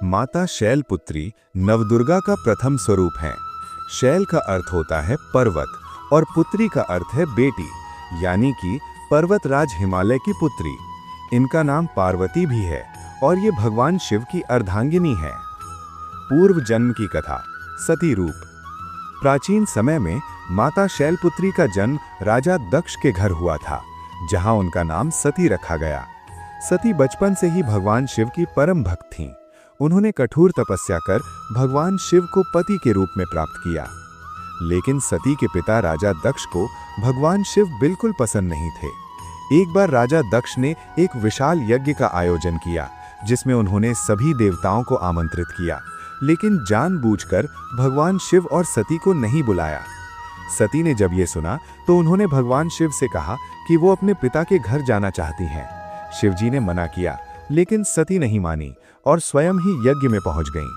माता शैलपुत्री नवदुर्गा का प्रथम स्वरूप है। शैल का अर्थ होता है पर्वत और पुत्री का अर्थ है बेटी, यानी कि पर्वतराज हिमालय की पुत्री। इनका नाम पार्वती भी है और ये भगवान शिव की अर्धांगिनी है। पूर्व जन्म की कथा। सती रूप। प्राचीन समय में माता शैलपुत्री का जन्म राजा दक्ष के घर हुआ था, जहां उनका नाम सती रखा गया। सती बचपन से ही भगवान शिव की परम भक्त थीं। उन्होंने कठोर तपस्या कर भगवान शिव को पति के रूप में प्राप्त किया। लेकिन सती के पिता राजा दक्ष को भगवान शिव बिल्कुल पसंद नहीं थे। एक बार राजा दक्ष ने एक विशाल यज्ञ का आयोजन किया, जिसमें उन्होंने सभी देवताओं को आमंत्रित किया, लेकिन जानबूझकर भगवान शिव और सती को नहीं बुलाया। सती ने जब ये सुना तो उन्होंने भगवान शिव से कहा कि वो अपने पिता के घर जाना चाहती हैं। शिवजी ने मना किया, लेकिन सती नहीं मानी और स्वयं ही यज्ञ में पहुंच गईं।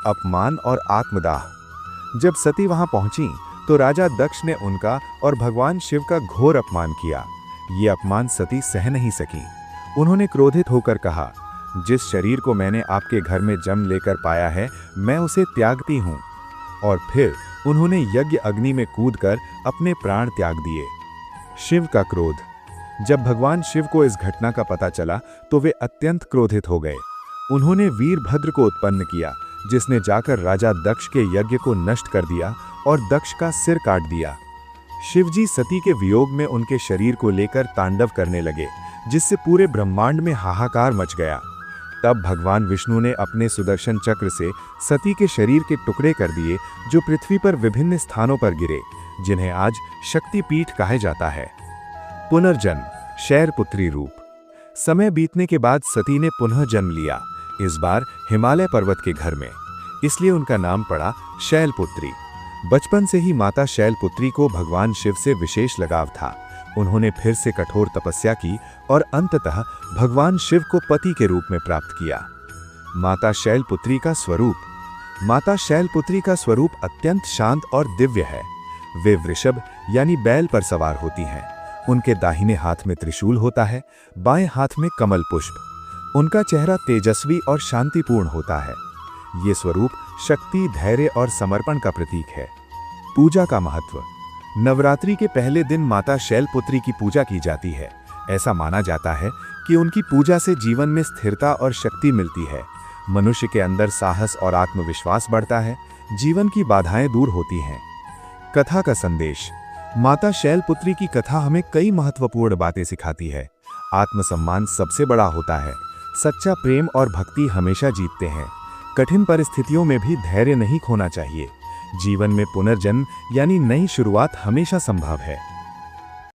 अपमान और आत्मदाह। जब सती वहां पहुंची तो राजा दक्ष ने उनका और भगवान शिव का घोर अपमान किया। ये अपमान सती सह नहीं सकी। उन्होंने क्रोधित होकर कहा, जिस शरीर को मैंने आपके घर में जन्म लेकर पाया है, मैं उसे त्यागती हूं। और फिर उन्होंने यज्ञ अग्नि में कूदकर अपने प्राण त्याग दिए। शिव का क्रोध। जब भगवान शिव को इस घटना का पता चला तो वे अत्यंत क्रोधित हो गए। उन्होंने वीरभद्र को उत्पन्न किया, जिसने जाकर राजा दक्ष के यज्ञ को नष्ट कर दिया और दक्ष का सिर काट दिया। शिवजी सती के वियोग में उनके शरीर को लेकर तांडव करने लगे, जिससे पूरे ब्रह्मांड में हाहाकार मच गया। तब भगवान विष्णु ने अपने सुदर्शन चक्र से सती के शरीर के टुकड़े कर दिए, जो पृथ्वी पर विभिन्न स्थानों पर गिरे, जिन्हें आज शक्तिपीठ कहा जाता है। पुनर्जन्म। शैलपुत्री रूप। समय बीतने के बाद सती ने पुनः जन्म लिया, इस बार हिमालय पर्वत के घर में। इसलिए उनका नाम पड़ा शैलपुत्री। बचपन से ही माता शैलपुत्री को भगवान शिव से विशेष लगाव था। उन्होंने फिर से कठोर तपस्या की और अंततः भगवान शिव को पति के रूप में प्राप्त किया। माता शैलपुत्री का स्वरूप। माता शैलपुत्री का स्वरूप अत्यंत शांत और दिव्य है। वे वृषभ यानी बैल पर सवार होती हैं। उनके दाहिने हाथ में त्रिशूल होता है, बाएं हाथ में कमल पुष्प। उनका चेहरा तेजस्वी और शांतिपूर्ण होता है। ये स्वरूप शक्ति, धैर्य और समर्पण का प्रतीक है। पूजा का महत्व। नवरात्रि के पहले दिन माता शैलपुत्री की पूजा की जाती है। ऐसा माना जाता है कि उनकी पूजा से जीवन में स्थिरता और शक्ति मिलती है। मनुष्य के अंदर साहस और आत्मविश्वास बढ़ता है। जीवन की बाधाएं दूर होती हैं। कथा का संदेश। माता शैलपुत्री की कथा हमें कई महत्वपूर्ण बातें सिखाती है। आत्मसम्मान सबसे बड़ा होता है। सच्चा प्रेम और भक्ति हमेशा जीतते हैं। कठिन परिस्थितियों में भी धैर्य नहीं खोना चाहिए। जीवन में पुनर्जन्म यानी नई शुरुआत हमेशा संभव है।